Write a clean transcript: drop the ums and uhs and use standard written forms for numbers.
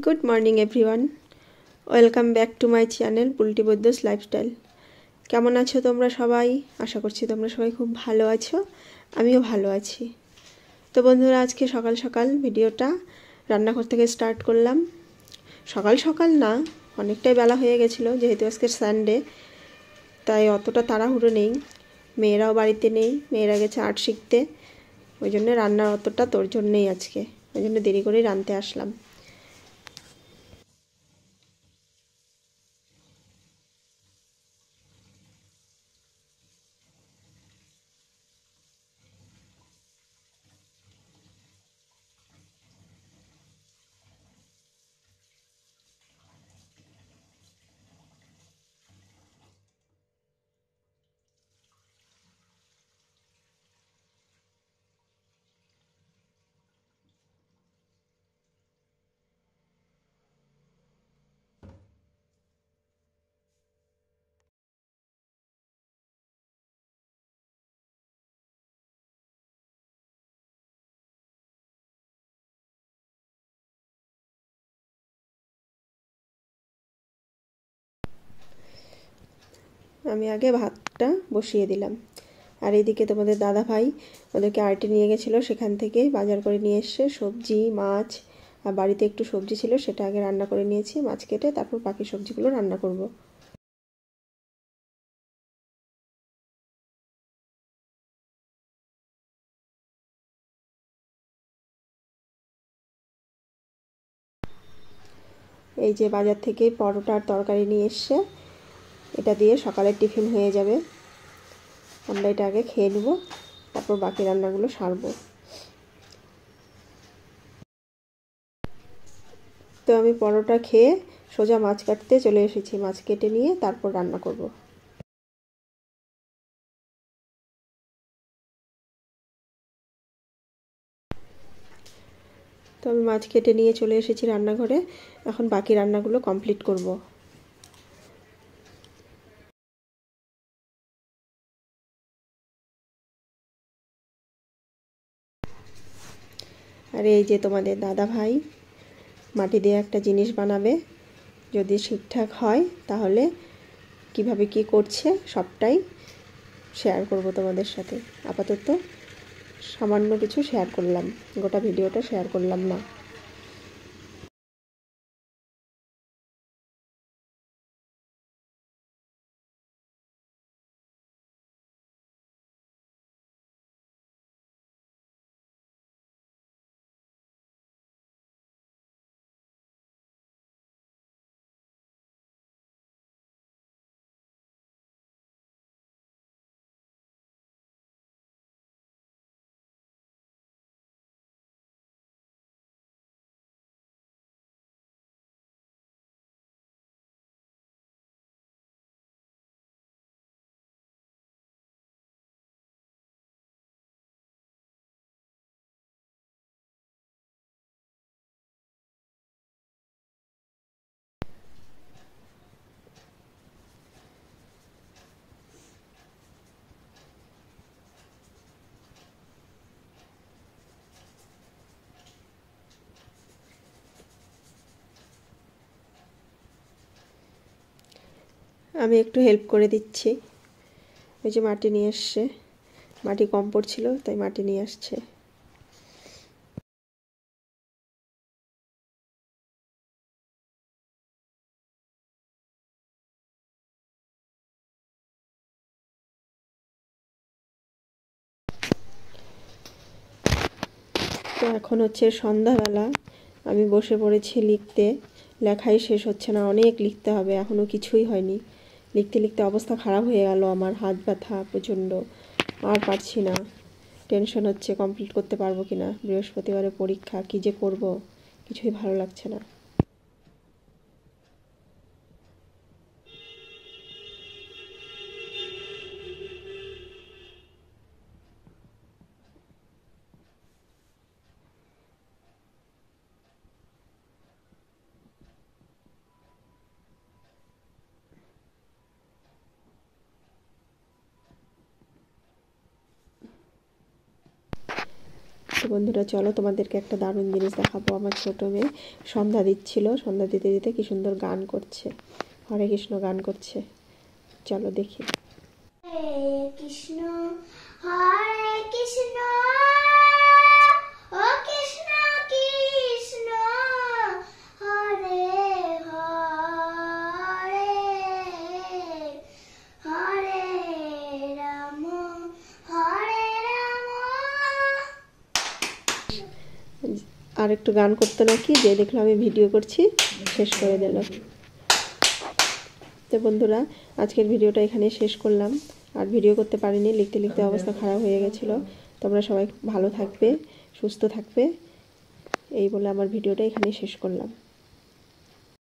Good morning everyone, welcome back to my channel Bulti Baidya's lifestyle. কেমন আছো তোমরা সবাই? আশা করছি তোমরা সবাই খুব ভালো আছো, আমিও ভালো আছি। তো বন্ধুরা, আজকে সকাল সকাল ভিডিওটা রান্নাঘর থেকে স্টার্ট করলাম। সকাল সকাল না, অনেকটাই বেলা হয়ে গেছিলো, যেহেতু আজকে সানডে, তাই অতটা তাড়াহুড়ো নেই। মেয়েরাও বাড়িতে নেই, মেয়েরা গেছে আর্ট শিখতে, ওই জন্য রান্নার অতটা তোড়জোড় নেই আজকে, ওই জন্য দেরি করেই রাঁধতে আসলাম। আমি আগে ভাতটা বসিয়ে দিলাম, আর এদিকে তোমাদের দাদা ভাই ওদেরকে আর্টে নিয়ে গেছিলো, সেখান থেকে বাজার করে নিয়ে এসে সবজি মাছ, আর বাড়িতে একটু সবজি ছিল সেটা আগে রান্না করে নিয়েছি, মাছ কেটে তারপর বাকি সবজিগুলো রান্না করব। এই যে বাজার থেকে পরোটা আর তরকারি নিয়ে এসছে, এটা দিয়ে সকালের টিফিন হয়ে যাবে। আমরা এটা আগে খেয়ে নেব, তারপর বাকি রান্নাগুলো সারবো। তো আমি পরোটা খেয়ে সোজা মাছ কাটতে চলে এসেছি, মাছ কেটে নিয়ে তারপর রান্না করব। তো আমি মাছ কেটে নিয়ে চলে এসেছি রান্নাঘরে, এখন বাকি রান্নাগুলো কমপ্লিট করব। আর এই যে তোমাদের দাদা ভাই মাটি দিয়ে একটা জিনিস বানাবে, যদি ঠিকঠাক হয় তাহলে কিভাবে কি করছে সবটাই শেয়ার করব তোমাদের সাথে। আপাতত সামান্য কিছু শেয়ার করলাম, গোটা ভিডিওটা শেয়ার করলাম না। আমি একটু হেল্প করে দিচ্ছি, ওই যে মাটি নিয়ে এসছে, মাটি কম পড়ছিল তাই মাটি নিয়ে আসছে। তো এখন হচ্ছে সন্ধ্যাবেলা, আমি বসে পড়েছি লিখতে, লেখাই শেষ হচ্ছে না, অনেক লিখতে হবে, এখনও কিছুই হয়নি। লিখতে লিখতে অবস্থা খারাপ হয়ে গেল, আমার হাত ব্যথা প্রচণ্ড, আর পারছি না। টেনশন হচ্ছে কমপ্লিট করতে পারবো কিনা, বৃহস্পতিবারে পরীক্ষা, কী যে করব কিছুই ভালো লাগছে না। তো বন্ধুরা চলো তোমাদেরকে একটা দারুণ জিনিস দেখাবো। আমার ছোটো মেয়ে সন্ধ্যা দিচ্ছিল, সন্ধ্যা দিতে দিতে কি সুন্দর গান করছে, হরে কৃষ্ণ গান করছে। চলো দেখি। হরে কৃষ্ণ হরে কৃষ্ণ ও কৃষ্ণ কৃষ্ণ হরে হরে হরে রাম হরে রাম। আর একটু গান করতে নাকি, যে দেখলো আমি ভিডিও করছি শেষ করে দিল। তো বন্ধুরা আজকের ভিডিওটা এখানে শেষ করলাম, আর ভিডিও করতে পারিনি, লিখতে লিখতে অবস্থা খারাপ হয়ে গেছিলো। তোমরা সবাই ভালো থাকবে, সুস্থ থাকবে, এই বলে আমার ভিডিওটা এখানে শেষ করলাম।